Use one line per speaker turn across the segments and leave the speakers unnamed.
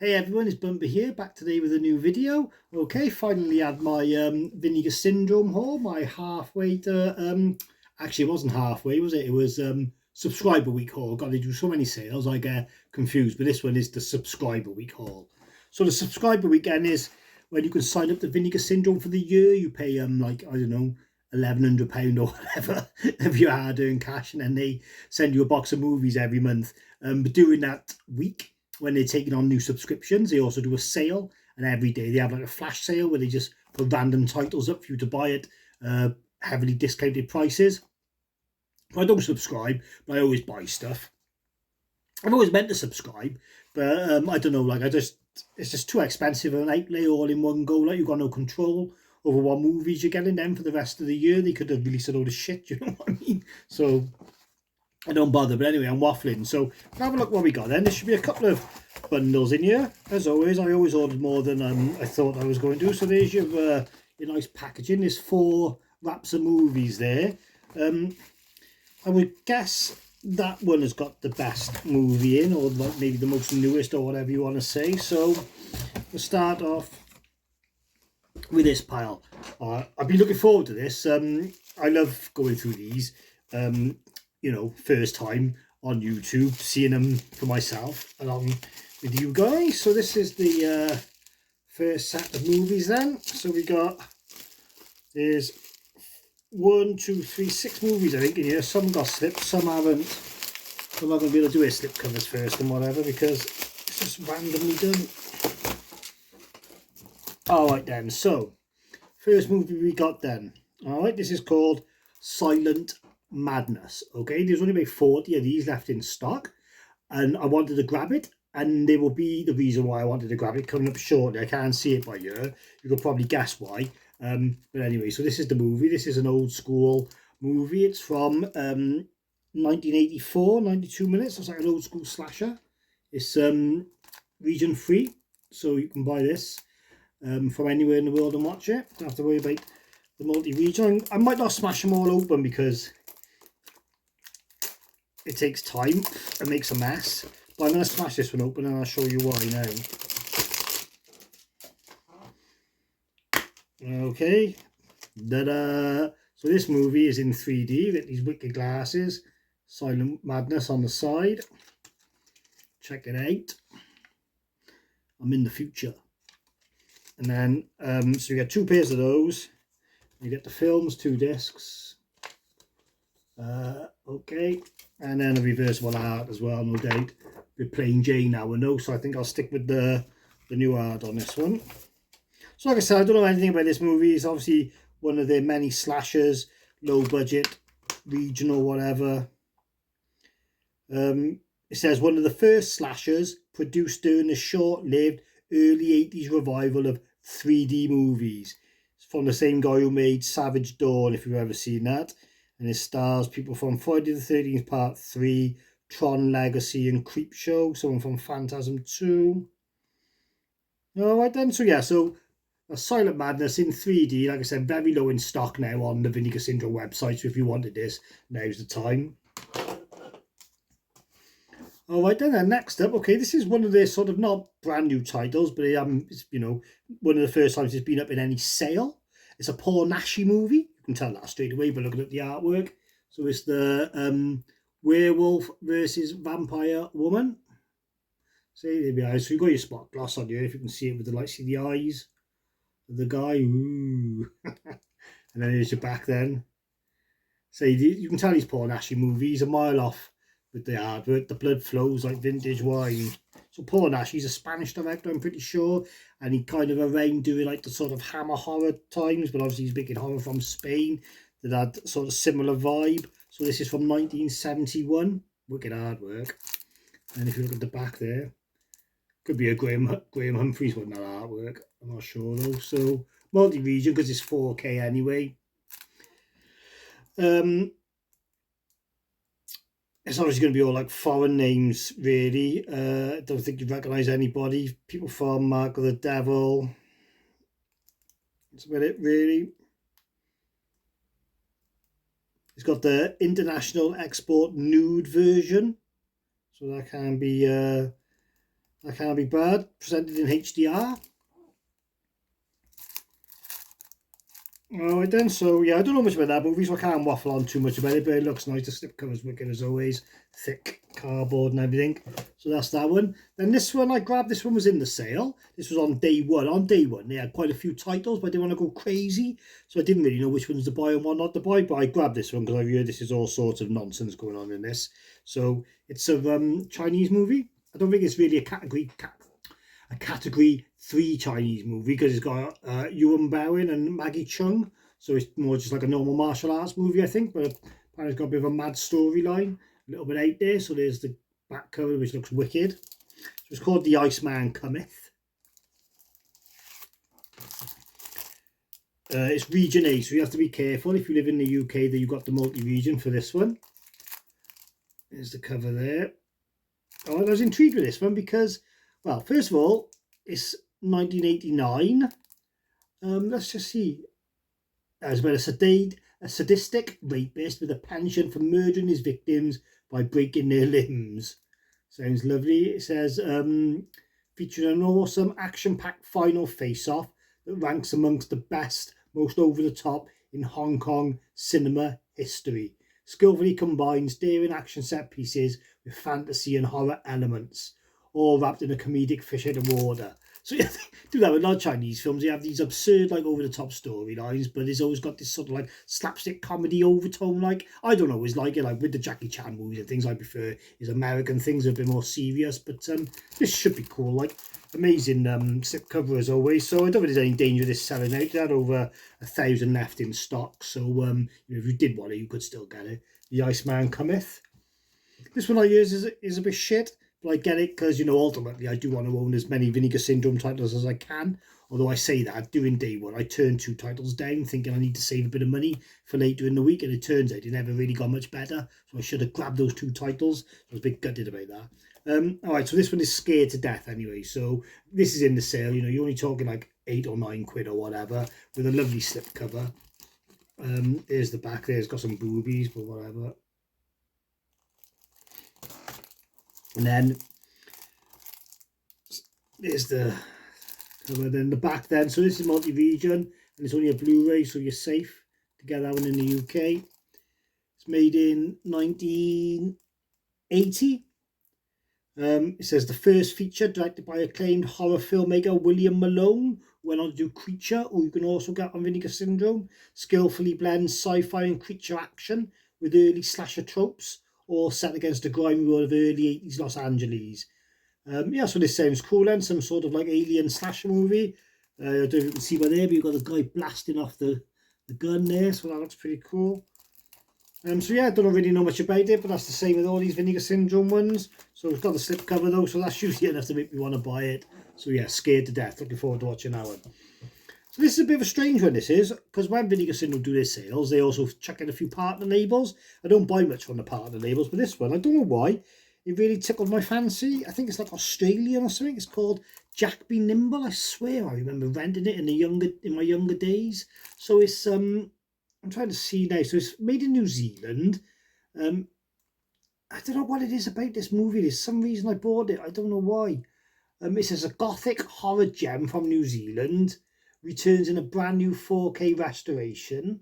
Hey everyone, it's Bumper here, back today with a new video. Okay, finally had my Vinegar Syndrome haul, my halfway to, actually it wasn't halfway, was it? It was subscriber week haul. God, they do so many sales, I get confused, but this one is the subscriber week haul. So the subscriber weekend is when you can sign up to Vinegar Syndrome for the year. You pay, like, I don't know, £1,100 or whatever of your hard-earned cash, and then they send you a box of movies every month. But during that week, when they're taking on new subscriptions, they also do a sale, and every day they have like a flash sale where they just put random titles up for you to buy at heavily discounted prices. I don't subscribe, but I always buy stuff. I've always meant to subscribe, but I don't know, like it's just too expensive an outlay all in one go. Like, you've got no control over what movies you're getting then for the rest of the year. They could have released a load of shit, you know what I mean? So I don't bother, but anyway, I'm waffling. So have a look what we got then. There should be a couple of bundles in here. As always, I always ordered more than I thought I was going to. So there's your nice packaging. There's 4 wraps of movies there. I would guess that one has got the best movie in, or like maybe the most newest, or whatever you want to say. So we'll start off with this pile. I've been looking forward to this. I love going through these. You know, first time on YouTube, seeing them for myself along with you guys. So this is the first set of movies then. So we got, there's 1, 2, 3, 6 movies I think in here. Some got slipped, some haven't. So I'm not going to be able to do a slip covers first and whatever, because it's just randomly done. Alright then, so first movie we got then. Alright, this is called Silent Madness. Okay, there's only about 40 of these left in stock, and I wanted to grab it, and there will be the reason why I wanted to grab it coming up shortly. I can't see it by here. You could probably guess why. But anyway, so this is the movie. This is an old school movie. It's from 1984, 92 minutes. It's like an old school slasher. It's region free, so you can buy this from anywhere in the world and watch it. Don't have to worry about the multi-region. I might not smash them all open because it takes time and makes a mess, but I'm going to smash this one open and I'll show you why now. Okay, da-da. So this movie is in 3D, with these wicked glasses, Silent Madness on the side. Check it out. I'm in the future. And then, so you get 2 pairs of those. You get the films, 2 discs. Okay, and then a reversible art as well, no doubt. We're plain Jane now, no, so I think I'll stick with the new art on this one. So like I said, I don't know anything about this movie. It's obviously one of their many slashers, low budget, regional, whatever. It says one of the first slashers produced during the short-lived early 80s revival of 3D movies. It's from the same guy who made Savage Dawn, if you've ever seen that. And it stars people from Friday the 13th Part 3, Tron Legacy and Creepshow, someone from Phantasm 2. Alright then, so yeah, so a Silent Madness in 3D, like I said, very low in stock now on the Vinegar Syndrome website, so if you wanted this, now's the time. Alright then, next up, okay, this is one of their sort of not brand new titles, but it's, you know, one of the first times it's been up in any sale. It's a Paul Naschy movie. You can tell that straight away by looking at the artwork. So it's the werewolf versus vampire woman. See, there we are. So you've got your spot gloss on here, if you can see it with the light, see the eyes of the guy. Ooh. And then there's your back then. So you can tell he's Paul Naschy movie. He's a mile off with the artwork. The blood flows like vintage wine. So Paul Naschy's a Spanish director, I'm pretty sure, and he kind of arranged doing like the sort of Hammer horror times, but obviously he's making horror from Spain that had sort of similar vibe. So this is from 1971, wicked artwork. And if you look at the back there, could be a Graham Humphreys one, that artwork. I'm not sure though. So multi-region because it's 4K anyway. It's obviously going to be all like foreign names, really. I don't think you'd recognise anybody. People from Mark of the Devil. That's about it, really. It's got the international export nude version. So that can be That Can't Be Bad, presented in HDR. Alright then, so yeah, I don't know much about that movie, so I can't waffle on too much about it, but it looks nice. The slipcover's wicked as always, thick cardboard and everything. So that's that one. Then this one I grabbed, this one was in the sale. This was on day one. On day one, they had quite a few titles, but I didn't want to go crazy, so I didn't really know which ones to buy and what not to buy, but I grabbed this one because I've heard this is all sorts of nonsense going on in this. So it's a Chinese movie. I don't think it's really a category 3 Chinese movie because it's got Yuan Bowen and Maggie Chung, so it's more just like a normal martial arts movie, I think, but apparently it's got a bit of a mad storyline, a little bit out there. So there's the back cover, which looks wicked. So it's called The Iceman Cometh. It's region A, so you have to be careful if you live in the UK that you've got the multi-region for this one. There's the cover there. Oh, I was intrigued with this one because, well, first of all, it's 1989. Let's just see. It's about a sadistic rapist with a penchant for murdering his victims by breaking their limbs. Sounds lovely. It says, featuring an awesome action-packed final face-off that ranks amongst the best, most over-the-top in Hong Kong cinema history. Skillfully combines daring action set pieces with fantasy and horror elements, all wrapped in a comedic fish out of water. So yeah, do that with a lot of Chinese films. They have these absurd, like, over-the-top storylines, but it's always got this sort of like slapstick comedy overtone. Like, I don't always like it. Like with the Jackie Chan movies and things, I prefer is American things are a bit more serious. But this should be cool. Like, amazing slip cover as always. So I don't think there's any danger of this selling out. They had over 1,000 left in stock. So you know, if you did want it, you could still get it. The Iceman Cometh. This one I use is a bit shit. But I get it because, you know, ultimately I do want to own as many Vinegar Syndrome titles as I can. Although I say that, during day one, I turned 2 titles down thinking I need to save a bit of money for later in the week. And it turns out it never really got much better. So I should have grabbed those 2 titles. So I was a bit gutted about that. Alright, so this one is Scared to Death anyway. So this is in the sale. You know, you're only talking like 8 or 9 quid or whatever with a lovely slip cover. There's the back there. It's got some boobies, but whatever. And then there's the cover, then the back then. So this is multi-region and it's only a Blu-ray, so you're safe to get that one in the UK. It's made in 1980. It says the first feature directed by acclaimed horror filmmaker William Malone, went on to do Creature, or you can also get on Vinegar Syndrome. Skillfully blends sci-fi and creature action with early slasher tropes, all set against the grimy world of early 80s Los Angeles. Yeah, so this sounds cool then, some sort of like alien slasher movie. I don't know if you can see by there, but you've got the guy blasting off the gun there, so that looks pretty cool. So yeah, I don't really know much about it, but that's the same with all these Vinegar Syndrome ones. So it's got the slip cover though, so that's usually enough to make me want to buy it. So yeah, Scared to Death, looking forward to watching that one. So this is a bit of a strange one, this is, because when Vinegar Syndrome do their sales, they also chuck in a few partner labels. I don't buy much from the partner labels, but this one, I don't know why, it really tickled my fancy. I think it's like Australian or something. It's called Jack Be Nimble. I swear I remember renting it in my younger days. So it's I'm trying to see now. So it's made in New Zealand. I don't know what it is about this movie. There's some reason I bought it. I don't know why. It says a gothic horror gem from New Zealand returns in a brand new 4K restoration.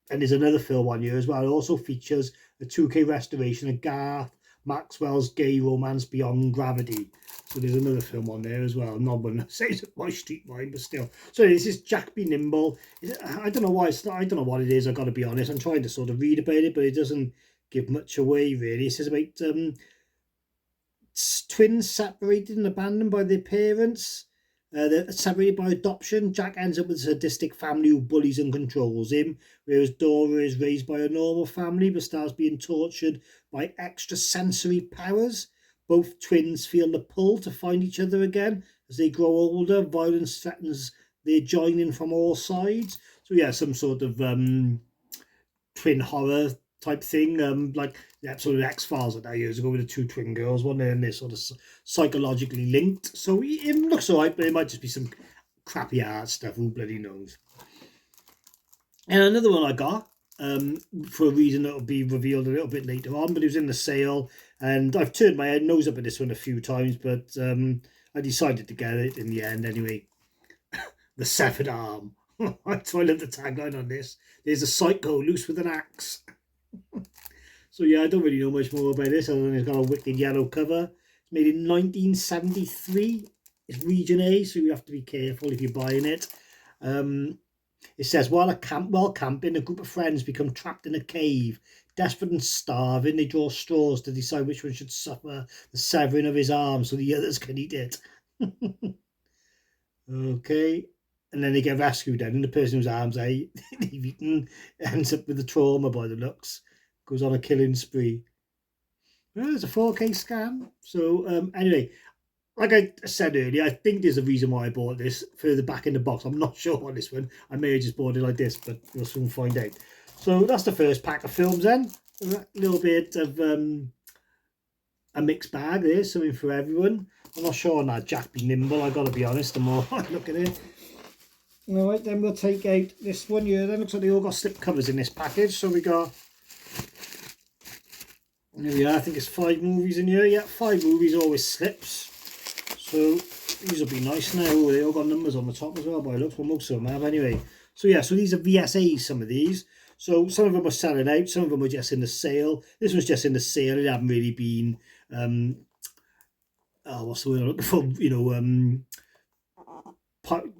And there's another film on here as well. It also features a 2K restoration of Garth Maxwell's gay romance Beyond Gravity. So there's another film on there as well. Not one that says my street mind, but still. So this is Jack Be Nimble. I don't know why it's not, I don't know what it is, I've got to be honest. I'm trying to sort of read about it, but it doesn't give much away really. It says about twins separated and abandoned by their parents. They're separated by adoption. Jack ends up with a sadistic family who bullies and controls him, whereas Dora is raised by a normal family but starts being tortured by extrasensory powers. Both twins feel the pull to find each other again. As they grow older, violence threatens their joining from all sides. So yeah, some sort of twin horror type thing, like the episode of X-Files that years ago with the 2 twin girls, one there, and they're sort of psychologically linked. So it looks alright, but it might just be some crappy art stuff, who bloody knows. And another one I got, for a reason that will be revealed a little bit later on, but it was in the sale, And I've turned my nose up at this one a few times, but I decided to get it in the end anyway. The severed arm. So I love the tagline on this. There's a psycho loose with an axe. So yeah, I don't really know much more about this other than it's got a wicked yellow cover. It's made in 1973. It's region A, so you have to be careful if you're buying it. It says, while camping, a group of friends become trapped in a cave. Desperate and starving, they draw straws to decide which one should suffer the severing of his arm so the others can eat it. Okay. And then they get rescued then, and the person whose arms they've eaten ends up with the trauma by the looks. Goes on a killing spree. Well, there's a 4K scan. So anyway, like I said earlier, I think there's a reason why I bought this further back in the box. I'm not sure on this one. I may have just bought it like this, but we'll soon find out. So that's the first pack of films then. A little bit of a mixed bag there, something for everyone. I'm not sure on that Jack Be Nimble, I've got to be honest, the more I look at it. Alright, then we'll take out this one here. Then looks like they all got slip covers in this package. So we got, there we are, I think it's 5 movies in here. Yeah, 5 movies, always slips. So these will be nice now. Oh, they all got numbers on the top as well, by looks. Well, most of them have anyway. So yeah, so these are VSAs, some of these. So some of them are selling out, some of them are just in the sale. This was just in the sale. It hadn't really been, what's the word I'm looking for? You know,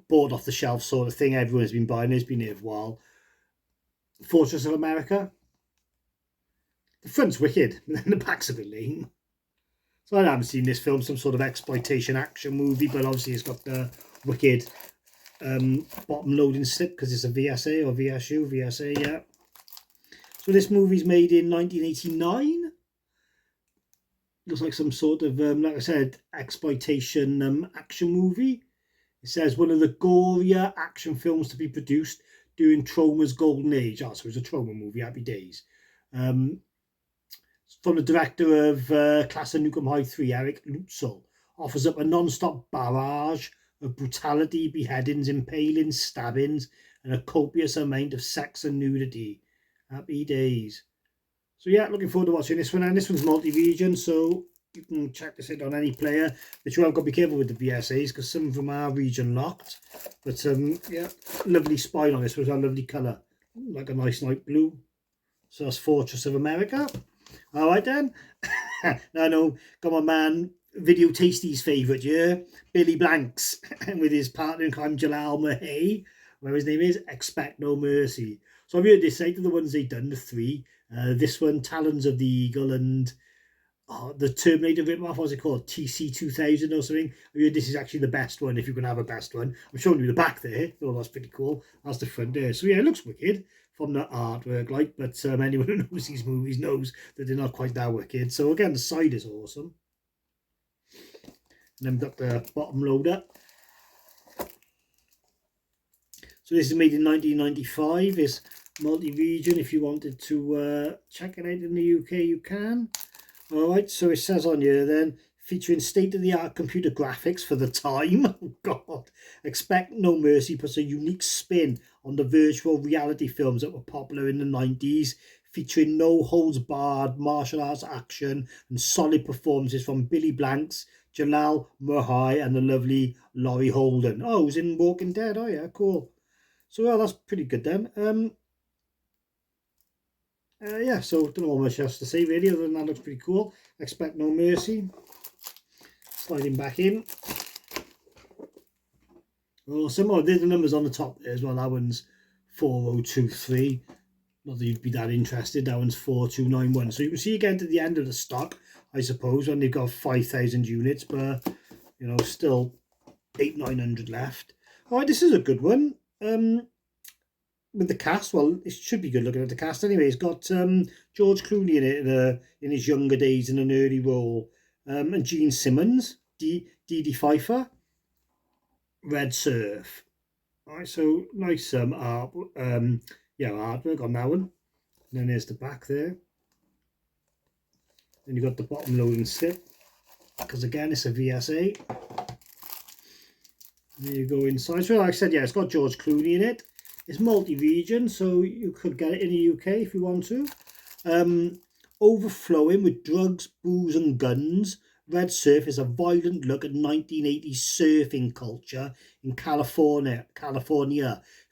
bought off the shelf sort of thing. Everyone's been buying it. It's been here for a while. Fortress of America. The front's wicked, and then the back's a bit lame. So I haven't seen this film, some sort of exploitation action movie, but obviously it's got the wicked bottom loading slip because it's a VSA or VSA, yeah. So this movie's made in 1989. Looks like some sort of, like I said, exploitation action movie. It says one of the gorier action films to be produced during Trauma's golden age. Oh, so it's a trauma movie, happy days. From the director of Class of Nukem High 3, Eric Lutzel, offers up a non-stop barrage of brutality, beheadings, impalings, stabbings, and a copious amount of sex and nudity. Happy days. So yeah, looking forward to watching this one. And this one's multi-region, so you can check this out on any player. But you have got to be careful with the VSAs because some of them are region locked. But yeah, lovely spine on this one, a lovely colour, like a nice light blue. So that's Fortress of America. All right then. No, got my man Video Tasty's favourite, yeah, Billy Blanks, and with his partner in crime Jalal Mahay, where his name is Expect No Mercy. So I've heard this out of the ones they've done, the 3. This one, Talons of the Eagle, and the Terminator rip-off, what's it called? TC2000 or something. I heard this is actually the best one, if you can have a best one. I'm showing you the back there. Oh, that's pretty cool. That's the front there. So yeah, it looks wicked from the artwork, like, but anyone who knows these movies knows that they're not quite that wicked. So again, the side is awesome. And then we've got the bottom loader. So this is made in 1995. It's multi-region. If you wanted to check it out in the UK, you can. Alright, so it says on here then, featuring state-of-the-art computer graphics for the time. Oh God. Expect No Mercy puts a unique spin on the virtual reality films that were popular in the 90s, featuring no-holds-barred martial arts action and solid performances from Billy Blanks, Jalal Murhai, and the lovely Laurie Holden. Oh, who's in Walking Dead? Oh yeah, cool. So well, that's pretty good then. Yeah, so don't know much else to say really, other than that looks pretty cool. Expect No Mercy. Sliding back in. Awesome. Oh, there's the numbers on the top there as well. That one's 4023. Not that you'd be that interested. That one's 4291. So you can see again to the end of the stock, I suppose, when they've got 5,000 units, but you know, still 800-900 left. All right, this is a good one. With the cast, well, it should be good looking at the cast anyway. It's got George Clooney in it in his younger days in an early role, and Gene Simmons, Dee Pfeiffer, Red Surf. All right, so nice artwork on that one. And then there's the back there. Then you got the bottom loading slip, because again it's a VSA. There you go inside. So like I said, yeah, it's got George Clooney in it. It's multi-region, so you could get it in the UK if you want to. overflowing with drugs, booze and guns, Red Surf is a violent look at 1980s surfing culture in California,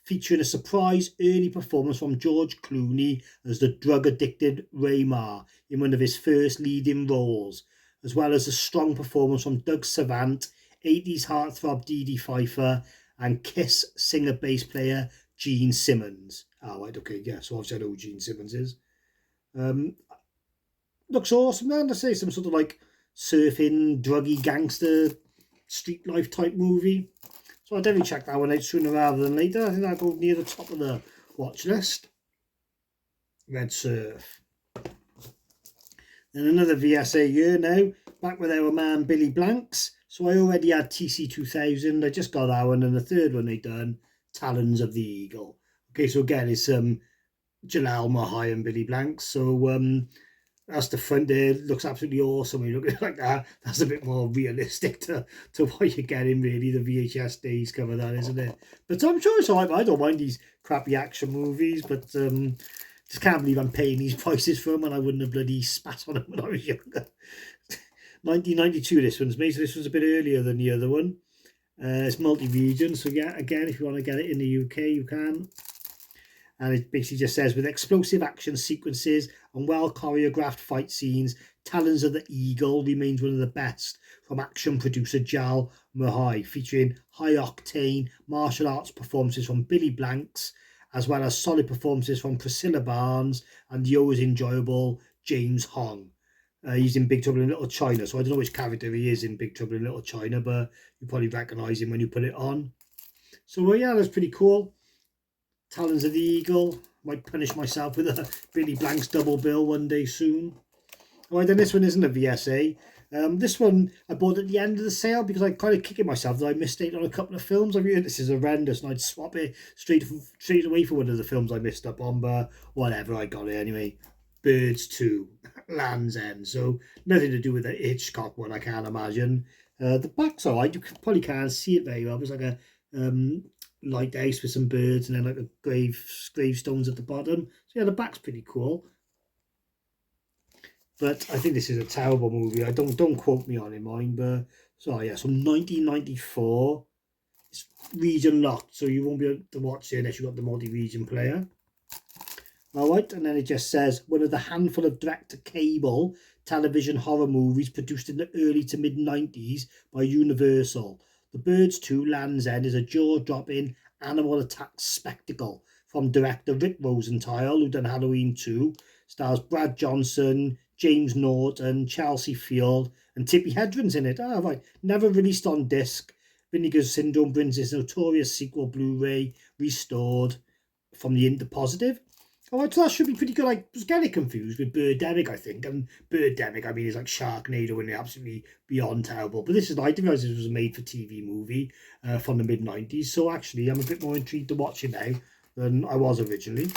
featuring a surprise early performance from George Clooney as the drug-addicted Raymar in one of his first leading roles, as well as a strong performance from Doug Savant, 80s heartthrob Dee Dee Pfeiffer, and Kiss singer-bass player Gene Simmons. Oh, right, okay, yeah, so obviously I know who Gene Simmons is. Looks awesome, man. Let's say some sort of like surfing, druggy, gangster, street life type movie. So I'll definitely check that one out sooner rather than later. I think that'll go near the top of the watch list. Red Surf. Then another VSA year now, back with our man Billy Blanks. So I already had TC2000. I just got that one, and the third one they done, Talons of the Eagle. Okay, so again, it's Jalal Mahai and Billy Blanks. So that's the front there. Looks absolutely awesome when you look at it like that. That's a bit more realistic to what you're getting, really. The VHS days cover that, isn't it? But I'm sure it's alright. I don't mind these crappy action movies, but just can't believe I'm paying these prices for them, and I wouldn't have bloody spat on them when I was younger. 1992 this one's made, so this was a bit earlier than the other one. It's multi-region, so yeah, again, if you want to get it in the UK, you can. And it basically just says, with explosive action sequences and well choreographed fight scenes, Talons of the Eagle remains one of the best from action producer Jal Mahai, featuring high-octane martial arts performances from Billy Blanks, as well as solid performances from Priscilla Barnes and the always enjoyable James Hong. He's in Big Trouble in Little China, so I don't know which character he is in Big Trouble in Little China, but you probably recognise him when you put it on. So well, yeah, that's pretty cool. Talons of the Eagle. Might punish myself with a Billy Blanks double bill one day soon. Alright, then this one isn't a VSA. This one I bought at the end of the sale because I kind of kicking myself that I missed out on a couple of films. I mean, this is horrendous, and I'd swap it straight away for one of the films I missed up on, but whatever, I got it anyway. Birds 2, Land's End. So nothing to do with the Hitchcock one, I can't imagine. The back's alright. You probably can't see it very well. It's like a lighthouse with some birds and then like a gravestones at the bottom. So yeah, the back's pretty cool. But I think this is a terrible movie. I don't quote me on it, mind. But so yeah, so 1994. It's region locked, so you won't be able to watch it unless you've got the multi-region player. Alright, and then it just says, one of the handful of direct-to-cable television horror movies produced in the early to mid-90s by Universal. The Birds 2 Land's End is a jaw-dropping animal attack spectacle from director Rick Rosenthal, who done Halloween 2, stars Brad Johnson, James Norton, Chelsea Field, and Tippi Hedren's in it. Ah, right. Never released on disc, Vinegar Syndrome brings its notorious sequel Blu-ray restored from the Interpositive. Alright, so that should be pretty good. I was getting confused with Birdemic, I think. And Birdemic, I mean, it's like Sharknado and they're absolutely beyond terrible. But this is, I didn't realise this was a made-for-TV movie from the mid-90s. So actually, I'm a bit more intrigued to watch it now than I was originally.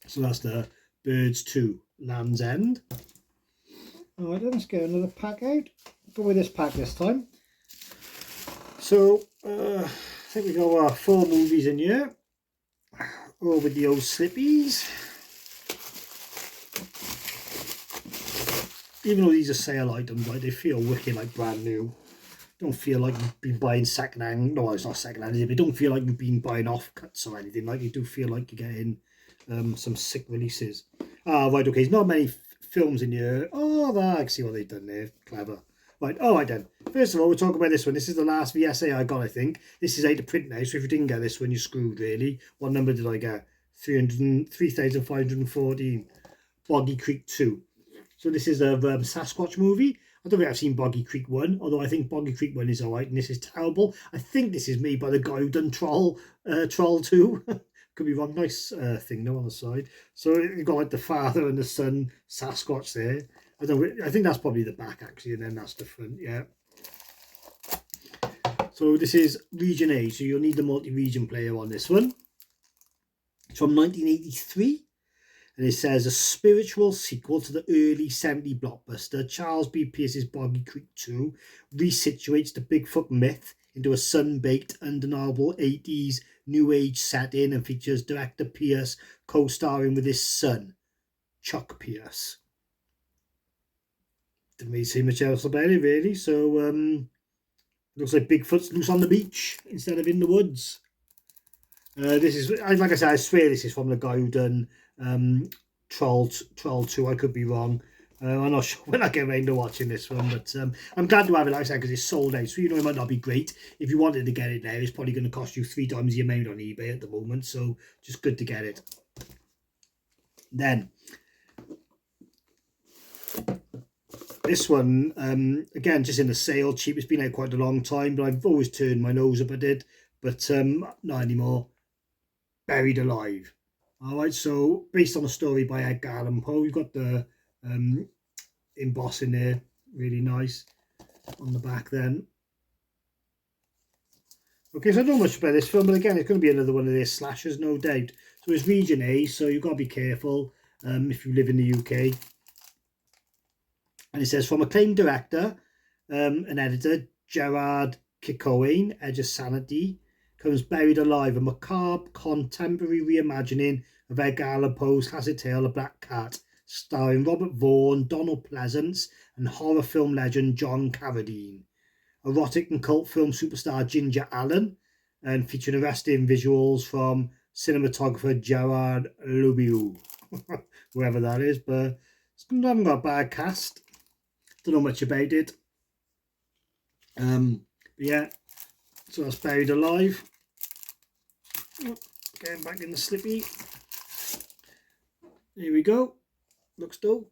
So that's the Birds 2, Land's End. Alright, let's get another pack out. Go with this pack this time. So, I think we got 4 movies in here. All with the old slippies. Even though these are sale items, like they feel wicked like brand new. Don't feel like you've been buying second hand. No, it's not second hand, is it? But don't feel like you've been buying offcuts or anything. Like you do feel like you're getting some sick releases. Ah, right, okay. There's not many films in here. Oh, I can see what they've done there. Clever. Right, all right then. First of all, we'll talk about this one. This is the last VSA I got, I think. This is out of print now, so if you didn't get this one, you're screwed, really. What number did I get? 3,514. Boggy Creek 2. So this is a Sasquatch movie. I don't think I've seen Boggy Creek 1, although I think Boggy Creek 1 is alright, and this is terrible. I think this is made by the guy who done Troll 2. Could be wrong. Nice thing, though, on the side. So you've got like the father and the son Sasquatch there. I think that's probably the back actually, and then that's the front, yeah. So this is Region A, so you'll need the multi-region player on this one. It's from 1983, and it says a spiritual sequel to the early 70s blockbuster. Charles B. Pierce's Boggy Creek 2 resituates the Bigfoot myth into a sun-baked, undeniable 80s new age setting and features director Pierce co-starring with his son, Chuck Pierce. didn't really see much else about it really. So looks like Bigfoot's loose on the beach instead of in the woods. This is, like I said, I swear this is from the guy who done Troll 2. I could be wrong. I'm not sure when I get around to watching this one, but I'm glad to have it, like I said, because it's sold out. So, you know, it might not be great. If you wanted to get it now, it's probably going to cost you 3 times the amount on eBay at the moment. So, just good to get it. Then, this one, again, just in the sale, cheap. It's been out quite a long time, but I've always turned my nose up at it. But not anymore. Buried Alive. All right, so based on a story by Edgar Allan Poe, you've got the emboss in there, really nice on the back then. Okay, so I don't know much about this film, but again, it's going to be another one of their slashers, no doubt. So it's region A, so you've got to be careful if you live in the UK. And it says, from acclaimed director and editor Gerard Kikoane, Edge of Sanity, comes Buried Alive, a macabre contemporary reimagining of Edgar Allan Poe's classic tale, The Black Cat, starring Robert Vaughn, Donald Pleasance, and horror film legend John Carradine. Erotic and cult film superstar Ginger Allen, and featuring arresting visuals from cinematographer Gerard Lubiu, whoever that is, but it's not got a bad cast. Don't know much about it. Yeah, so that's Buried Alive. Getting back in the slippy. Here we go. Looks dope.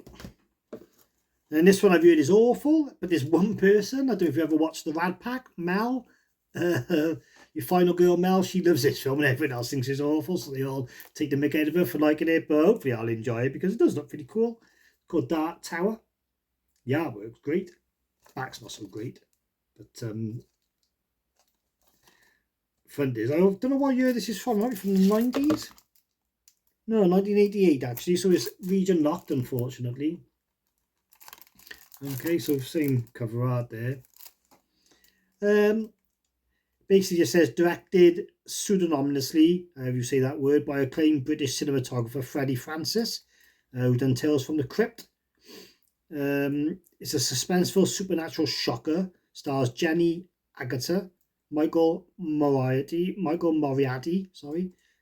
And this one I've heard is awful, but there's one person, I don't know if you ever watched the Rad Pack, Mel, your final girl Mel, she loves this film and everyone else thinks it's awful, so they all take the mick out of her for liking it, but hopefully I'll enjoy it because it does look pretty cool. It's called Dark Tower. Yeah, it works great. Back's not so great, but front is. I don't know what year this is from, right? From the 90s? No, 1988 actually, so it's region locked, unfortunately. Okay, so same cover art there. Basically it says directed pseudonymously, if you say that word, by acclaimed British cinematographer Freddie Francis, who done Tales from the Crypt. It's a suspenseful supernatural shocker. Stars Jenny Agutter, Michael Moriarty,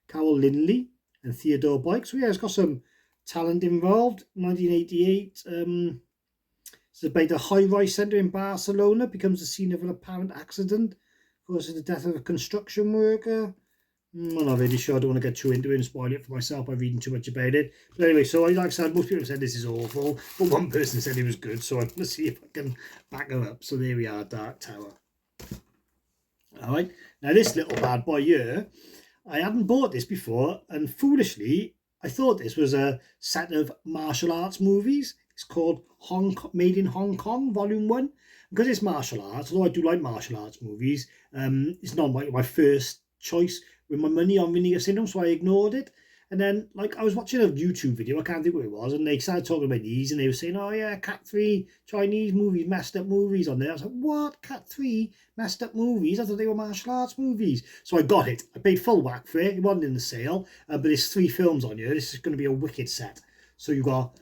Carol Lindley, and Theodore Blake. So yeah, it's got some talent involved. 1988. It's about a high-rise centre in Barcelona becomes the scene of an apparent accident, causes the death of a construction worker. I'm not really sure. I don't want to get too into it and spoil it for myself by reading too much about it. But anyway, so like I said, most people said this is awful, but one person said it was good, so I'm going to see if I can back her up. So there we are, Dark Tower. All right, now this little bad boy here, I hadn't bought this before, and foolishly, I thought this was a set of martial arts movies. It's called Made in Hong Kong, Volume 1. Because it's martial arts, although I do like martial arts movies, it's not my first choice with my money on Vinegar Syndrome, so I ignored it. And then, like, I was watching a YouTube video, I can't think what it was, and they started talking about these, and they were saying, oh yeah, Cat 3, Chinese movies, messed up movies on there. I was like, what? Cat 3, messed up movies? I thought they were martial arts movies. So I got it. I paid full whack for it. It wasn't in the sale, but there's 3 films on here. This is going to be a wicked set. So you've got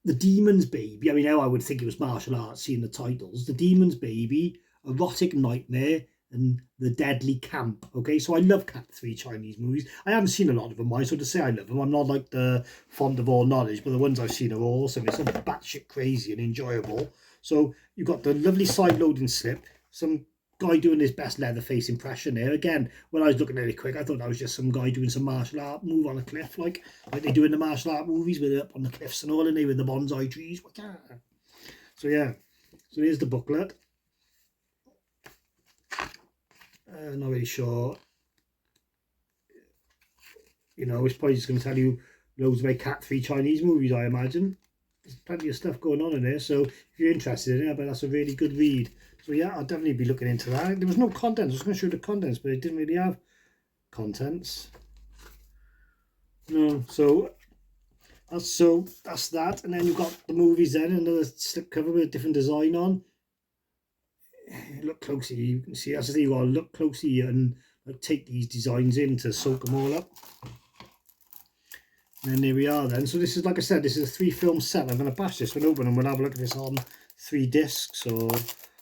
The Demon's Baby. I mean, now I would think it was martial arts, seeing the titles. The Demon's Baby, Erotic Nightmare, and The Deadly Camp. Okay, so I love Cat 3 Chinese movies. I haven't seen a lot of them, so to say I love them, I'm not like the fond of all knowledge, but the ones I've seen are awesome. It's all batshit crazy and enjoyable. So you've got the lovely side-loading slip, some guy doing his best Leatherface impression there. Again, when I was looking at it quick, I thought that was just some guy doing some martial art move on a cliff, like they do in the martial art movies, with it up on the cliffs and all, and they with the bonsai trees. So yeah, so here's the booklet. Not really sure. You know, it's probably just going to tell you loads about Cat 3 Chinese movies, I imagine. There's plenty of stuff going on in there, so if you're interested in it, I bet that's a really good read. So yeah, I'll definitely be looking into that. There was no contents. I was going to show the contents, but it didn't really have contents. No, so that's that. And then you've got the movies then, another slipcover with a different design on. Look closely, you can see, as I say, you got to look closely and like take these designs in to soak them all up. And then there we are then. So this is, like I said, this is a 3-film set. I'm going to bash this one open and we'll have a look at this on 3 discs, or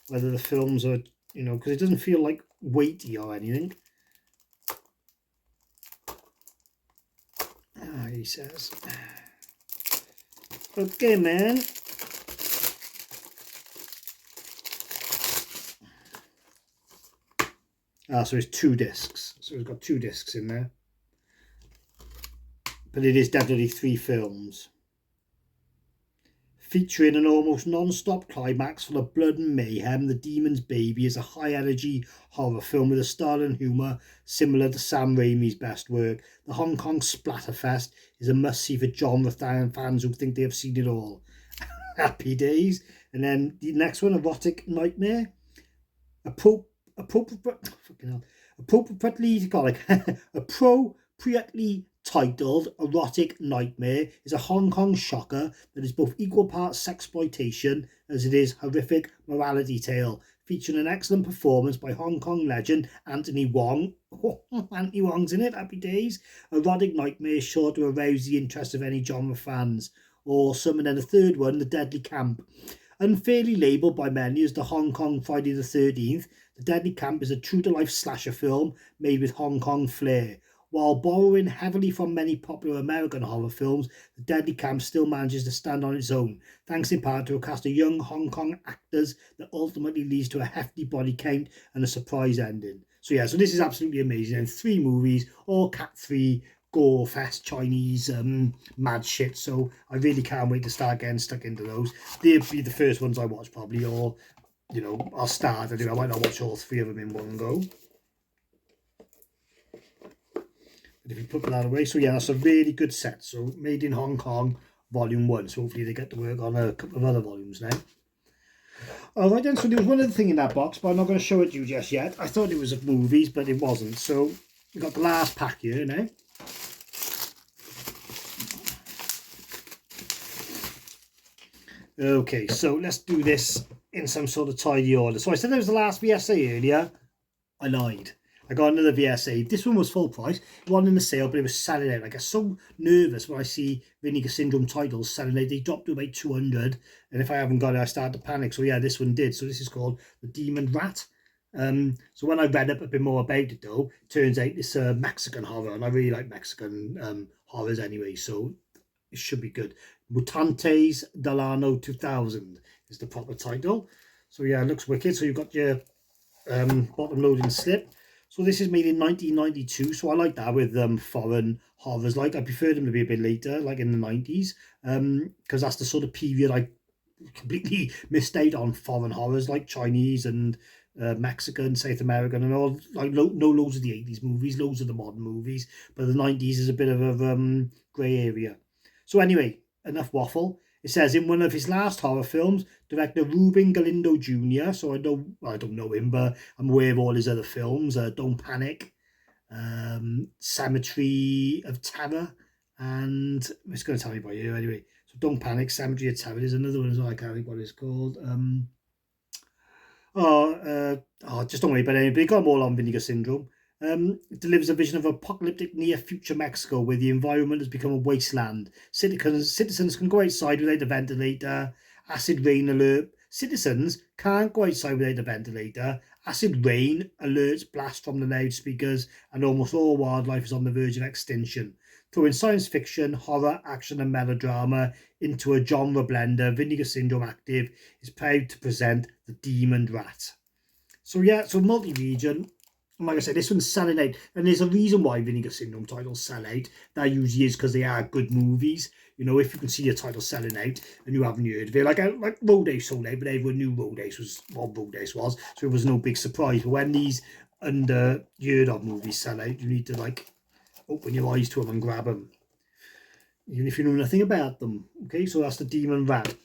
whether the films are, you know, because it doesn't feel like weighty or anything. Ah, he says. Okay, man. Ah, so it's 2 discs. So we've got 2 discs in there. But it is definitely 3 films. Featuring an almost non-stop climax full of blood and mayhem, The Demon's Baby is a high-energy horror film with a style and humour similar to Sam Raimi's best work. The Hong Kong Splatterfest is a must-see for genre fans who think they have seen it all. Happy days. And then the next one, Erotic Nightmare. Appropriately titled Erotic Nightmare is a Hong Kong shocker that is both equal parts sexploitation as it is horrific morality tale, featuring an excellent performance by Hong Kong legend Anthony Wong. Oh, Anthony Wong's in it, happy days. Erotic Nightmare is sure to arouse the interest of any genre fans. Awesome. And then the third one, The Deadly Camp. Unfairly labelled by many as the Hong Kong Friday the 13th, The Deadly Camp is a true-to-life slasher film made with Hong Kong flair. While borrowing heavily from many popular American horror films, The Deadly Camp still manages to stand on its own, thanks in part to a cast of young Hong Kong actors that ultimately leads to a hefty body count and a surprise ending. So yeah, so this is absolutely amazing. And 3 movies, all Cat 3, gore fest Chinese mad shit, so I really can't wait to start getting stuck into those. They'll be the first ones I watch probably, or you know, I'll start. I might not watch all 3 of them in one go. But if you put that away, so yeah, that's a really good set. So Made in Hong Kong Volume 1. So hopefully they get to work on a couple of other volumes now. Alright then, so there was one other thing in that box, but I'm not going to show it to you just yet. I thought it was of movies, but it wasn't. So we've got the last pack here now. Okay, so let's do this in some sort of tidy order. So I said there was the last VSA earlier. I lied. I got another VSA. This one was full price. It wasn't in the sale, but it was selling out. I get so nervous when I see Vinegar Syndrome titles selling out. They dropped to about 200. And if I haven't got it, I start to panic. So yeah, this one did. So this is called The Demon Rat. So when I read up a bit more about it though, it turns out it's a Mexican horror. And I really like Mexican horrors anyway. So it should be good. Mutantes del Año 2000 is the proper title. So yeah, it looks wicked. So you've got your bottom loading slip. So this is made in 1992. So I like that with foreign horrors. Like I prefer them to be a bit later, like in the 90s, because that's the sort of period I completely missed out on foreign horrors, like Chinese and Mexican, South American, and all. Like no loads of the 80s movies, loads of the modern movies, but the 90s is a bit of a grey area. So anyway, enough waffle. It says in one of his last horror films, director Ruben Galindo Jr. So I don't know him, but I'm aware of all his other films. Don't Panic, Cemetery of Terror, and it's going to tell me by you anyway. So Don't Panic, Cemetery of Terror. There's another one as well. I can't think what it's called. Just don't worry about it. But he got them all on Vinegar Syndrome. It delivers a vision of apocalyptic near-future Mexico where the environment has become a wasteland. Citizens can go outside without a ventilator. Acid rain alert. Citizens can't go outside without a ventilator. Acid rain alerts blast from the loudspeakers, and almost all wildlife is on the verge of extinction. Throwing science fiction, horror, action and melodrama into a genre blender, Vinegar Syndrome Active is proud to present The Demon Rat. So yeah, so multi-region. Like I said, this one's selling out, and there's a reason why Vinegar Syndrome titles sell out. That usually is because they are good movies. You know, if you can see your title selling out and you haven't heard of it, like Roadhouse sold out, but everyone knew Roadhouse was what Roadhouse was, so it was no big surprise. But when these under heard of movies sell out, you need to like open your eyes to them and grab them, even if you know nothing about them. Okay, so that's The Demon Rat.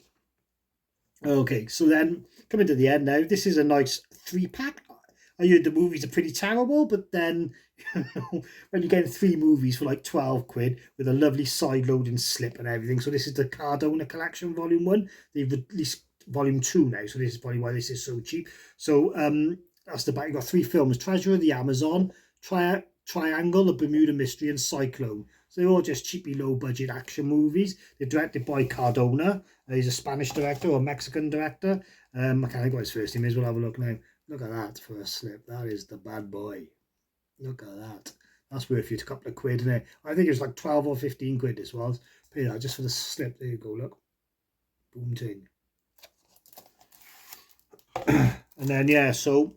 Okay, so then coming to the end now, this is a nice 3-pack. I heard the movies are pretty terrible, but then when you get 3 movies for like 12 quid with a lovely side-loading slip and everything. So this is the Cardona Collection Volume 1. They've released Volume 2 now, so this is probably why this is so cheap. So that's the back. You've got 3 films: Treasure of the Amazon, Triangle, The Bermuda Mystery, and Cyclone. So they're all just cheapy, low-budget action movies. They're directed by Cardona. He's a Spanish director or Mexican director. I can't think what his first name is. We'll have a look now. Look at that for a slip. That is the bad boy. Look at that. That's worth you a couple of quid, isn't it? I think it was like 12 or 15 quid this was. Pay that just for the slip. There you go, look. Boom ting. And then, yeah, so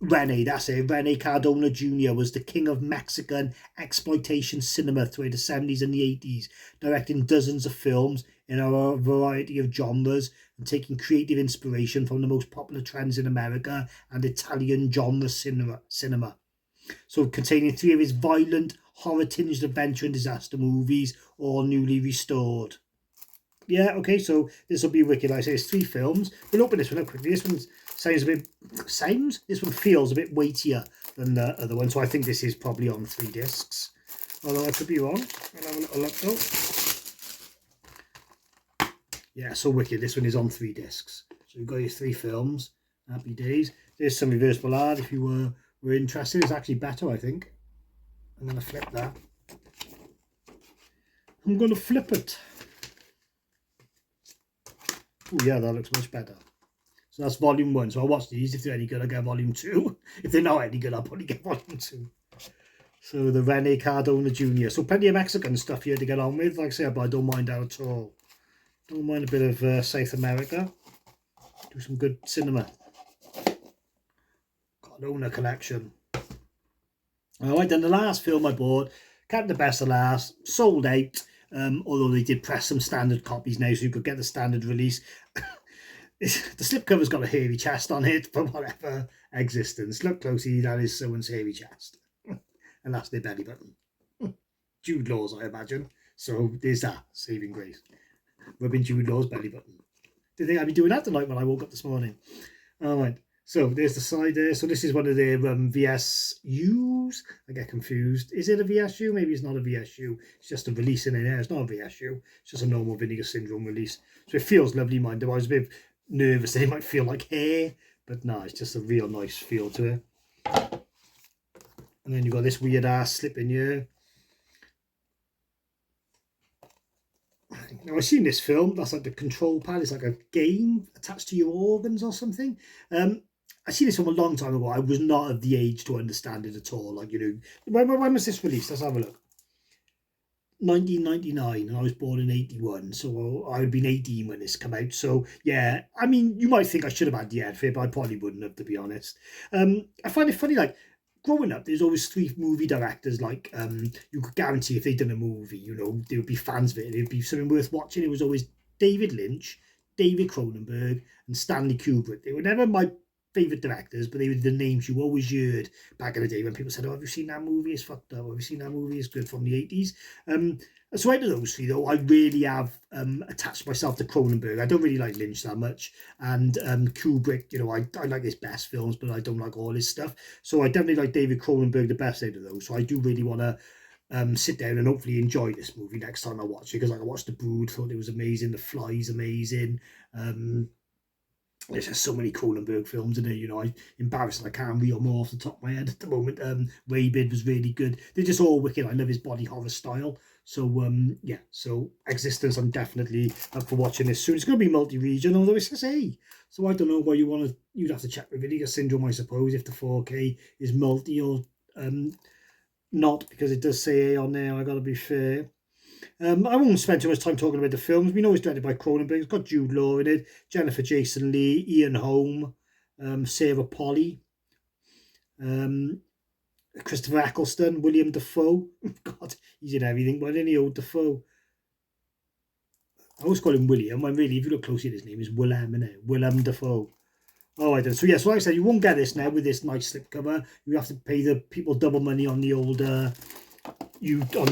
Rene, that's it. Rene Cardona Jr. was the king of Mexican exploitation cinema through the 70s and the 80s, directing dozens of films in a variety of genres and taking creative inspiration from the most popular trends in America and Italian genre cinema. So containing 3 of his violent, horror-tinged adventure and disaster movies, all newly restored. Yeah, okay, so this will be wicked. Like I say, it's 3 films. We'll open this one up quickly. This one this one feels a bit weightier than the other one, so I think this is probably on 3 discs. Although I could be wrong. I'll have a little look though. Yeah, so wicked. This one is on 3 discs. So you've got your 3 films. Happy days. There's some reversible art if you were interested. It's actually better, I think. I'm going to flip that. I'm going to flip it. Oh yeah, that looks much better. So that's volume 1. So I'll watch these. If they're any good, I'll get volume 2. If they're not any good, I'll probably get volume 2. So the Rene Cardona Jr. So plenty of Mexican stuff here to get on with. Like I said, but I don't mind that at all. Don't mind a bit of South America. Do some good cinema. Cardona collection. Alright, then the last film I bought, kept the best of last, sold out. Although they did press some standard copies now, so you could get the standard release. The slipcover's got a hairy chest on it for whatever existence. Look closely, that is someone's hairy chest. And that's their belly button. Jude Law's, I imagine. So there's that, saving grace. Rubbing Jude Law's belly button. Did think I'd be doing that tonight when I woke up this morning. Alright, so there's the side there. So this is one of their VSUs. I get confused. Is it a VSU? Maybe it's not a VSU. It's just a release in there. It's not a VSU. It's just a normal Vinegar Syndrome release. So it feels lovely, mind. I was a bit nervous that it might feel like hair. But no, it's just a real nice feel to it. And then you've got this weird ass slip in here. Now I've seen this film. That's like the control pad. It's like a game attached to your organs or something. I've seen this film a long time ago. I was not of the age to understand it at all. Like, you know, when was this released? Let's have a look. 1999, and I was born in 81, so I would have been 18 when this came out. So yeah, I mean, you might think I should have had the head for it, but I probably wouldn't have, to be honest. I find it funny, like, growing up, there's always 3 movie directors, like, you could guarantee if they'd done a movie, you know, there would be fans of it, it'd be something worth watching. It was always David Lynch, David Cronenberg, and Stanley Kubrick. They were never my favourite directors, but they were the names you always heard back in the day when people said, oh, have you seen that movie? It's fucked up. Have you seen that movie? It's good, from the 80s. So out of those 3, though, I really have attached myself to Cronenberg. I don't really like Lynch that much. And Kubrick, you know, I like his best films, but I don't like all his stuff. So I definitely like David Cronenberg the best out of those. So I do really want to sit down and hopefully enjoy this movie next time I watch it, because like, I watched The Brood, thought it was amazing. The Fly's amazing. There's just so many Cronenberg films in it, you know. I'm embarrassed I can't reel more off the top of my head at the moment. Rabid was really good. They're just all wicked. I love his body horror style. So yeah, so Existence, I'm definitely up for watching this soon. It's going to be multi-region, although it says A. So I don't know why you'd have to check with Vinegar Syndrome, I suppose, if the 4K is multi or not, because it does say A on there. I got to be fair. I won't spend too much time talking about the films. We know it's directed by Cronenberg. It's got Jude Law in it, Jennifer Jason Leigh, Ian Holm, Sarah Polley, Christopher Eccleston, William Dafoe. God, he's in everything, but any old Dafoe. I always call him William, when really, if you look closely at his name, is Willem, isn't it? Willem Dafoe. All right then. So yeah, so like I said, you won't get this now with this nice slipcover. You have to pay the people double money on the old YouTube, on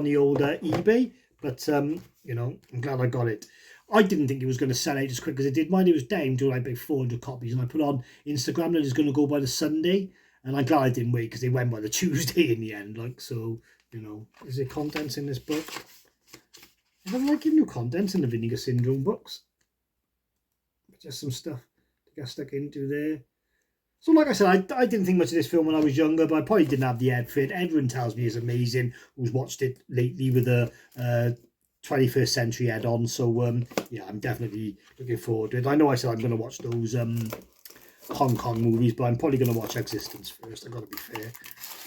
the old eBay. But you know, I'm glad I got it. I didn't think it was going to sell out as quick as it did. Mine, it was down to like about 400 copies, and I put on Instagram that it's going to go by the Sunday, and I'm glad I didn't wait, because they went by the Tuesday in the end. Like, so, you know, is there contents in this book? I don't like giving you contents in the Vinegar Syndrome books. Just some stuff to get stuck into there. So like I said, I didn't think much of this film when I was younger, but I probably didn't have the head for it. Everyone tells me it's amazing who's watched it lately with a 21st century head on. So yeah, I'm definitely looking forward to it. I know I said I'm going to watch those Hong Kong movies, but I'm probably going to watch Existence first. I've got to be fair.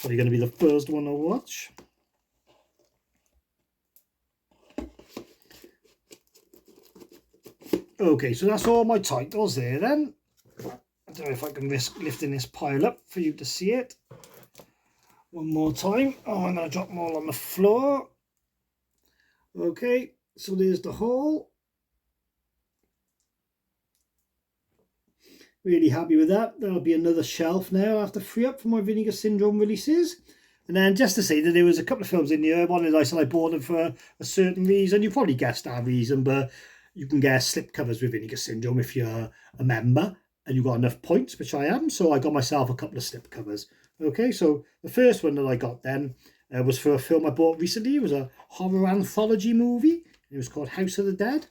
Probably going to be the first one I'll watch. Okay, so that's all my titles there then. I don't know if I can risk lifting this pile up for you to see it. One more time. Oh, I'm going to drop them all on the floor. Okay, so there's the haul. Really happy with that. There'll be another shelf now I have to free up for my Vinegar Syndrome releases. And then just to say that there was a couple of films in here. One is I said I bought them for a certain reason. You probably guessed that reason, but you can get slip covers with Vinegar Syndrome if you're a member and you've got enough points, which I am. So I got myself a couple of slip covers. Okay, so the first one that I got then was for a film I bought recently. It was a horror anthology movie. It was called House of the Dead.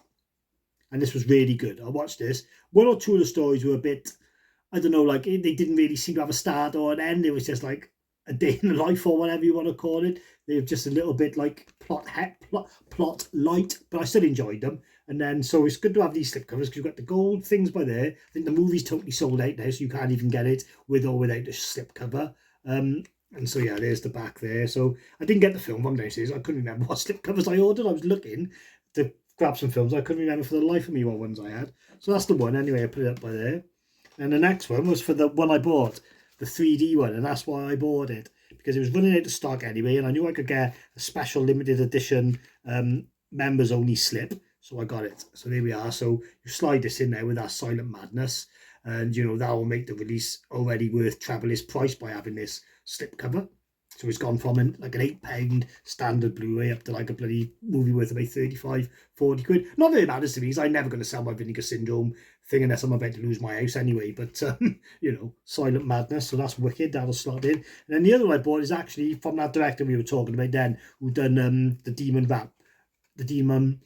And this was really good. I watched this. One or two of the stories were a bit, I don't know, like they didn't really seem to have a start or an end. It was just like a day in the life or whatever you want to call it. They were just a little bit like plot light, but I still enjoyed them. And then, so it's good to have these slipcovers because you've got the gold things by there. I think the movie's totally sold out now, so you can't even get it with or without the slipcover. And so, yeah, there's the back there. So I didn't get the film from downstairs. I couldn't remember what slipcovers I ordered. I was looking to grab some films. I couldn't remember for the life of me what ones I had. So that's the one. Anyway, I put it up by there. And the next one was for the one I bought, the 3D one. And that's why I bought it, because it was running out of stock anyway. And I knew I could get a special limited edition members only slip. So I got it. So there we are. So you slide this in there with that Silent Madness. And, you know, that will make the release already worth treble its price by having this slip cover. So it's gone from like an £8 standard Blu-ray up to like a bloody movie worth about 35, 40 quid. Not that it matters to me, because I'm never going to sell my Vinegar Syndrome thing unless I'm about to lose my house anyway. But, you know, Silent Madness. So that's wicked. That'll slot in. And then the other one I bought is actually from that director we were talking about then, who done the Demon Rat. The Demon...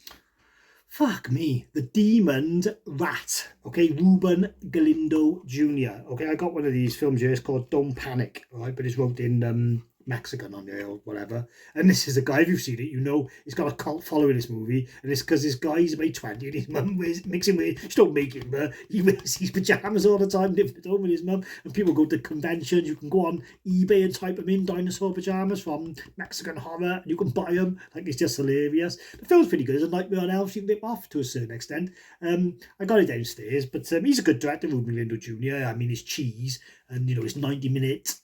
Fuck me, the Demon Rat, okay, Ruben Galindo Jr. Okay, I got one of these films here, it's called Don't Panic, all right, but it's wrote in Mexican on there or whatever. And this is a guy, if you've seen it, you know he's got a cult following this movie, and it's because this guy's about 20 and his mum makes him wear, she don't make him, but he wears his pajamas all the time, living at home with his mum, and people go to conventions. You can go on eBay and type them in, dinosaur pajamas from Mexican horror, and you can buy them. Like, it's just hilarious. The film's pretty good. It's a Nightmare on Elm Street rip off to a certain extent. I got it downstairs, but he's a good director, Ruben Galindo Jr. I mean, it's cheese, and you know, it's 90-minute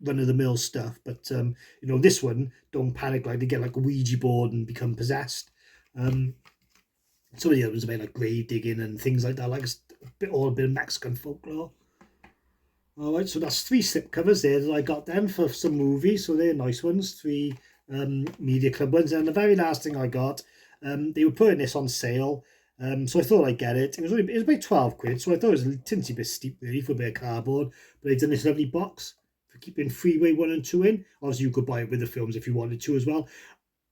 run-of-the-mill stuff, but you know, this one, Don't Panic, like they get like a Ouija board and become possessed. Some of the others about like grave digging and things like that, like a bit of Mexican folklore. All right, so that's 3 slip covers there that I got then for some movies, so they're nice ones, 3 media club ones. And the very last thing I got, they were putting this on sale, so I thought I'd get it. It was about 12 quid, so I thought it was a tinsy bit steep really for a bit of cardboard, but they've done this lovely box for keeping Freeway 1 and 2 in. Obviously, you could buy it with the films if you wanted to as well.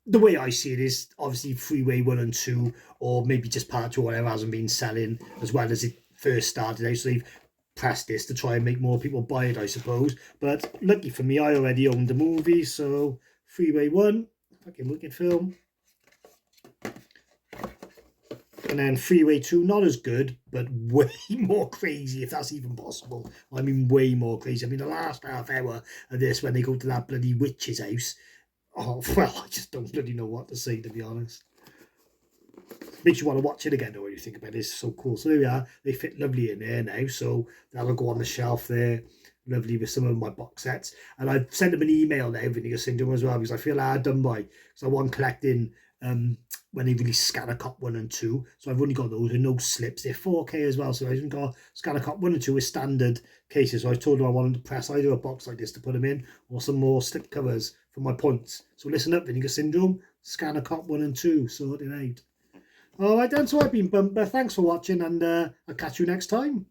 The way I see it is obviously Freeway 1 and 2, or maybe just part 2 or whatever, hasn't been selling as well as it first started out. So they've pressed this to try and make more people buy it, I suppose. But lucky for me, I already owned the movie. So Freeway 1, fucking wicked film. And then Freeway 2, not as good, but way more crazy, if that's even possible. I mean, way more crazy. I mean, the last half hour of this, when they go to that bloody witch's house, oh, well, I just don't bloody know what to say, to be honest. Makes you want to watch it again, though, when you think about it. It's so cool. So there we are. They fit lovely in there now, so that'll go on the shelf there. Lovely with some of my box sets. And I've sent them an email now, Vinegar Syndrome, as well, because I feel hard done by. Because I want collecting when they release Scanner Cop 1 and 2. So I've only got those with no slips. They're 4K as well, so I haven't got Scanner Cop 1 and 2 with standard cases. So I told them I wanted to press either a box like this to put them in, or some more slip covers for my points. So listen up, Vinegar Syndrome, Scanner Cop 1 and 2, sorted out. Alright then, so I've been Bumper. Thanks for watching, and I'll catch you next time.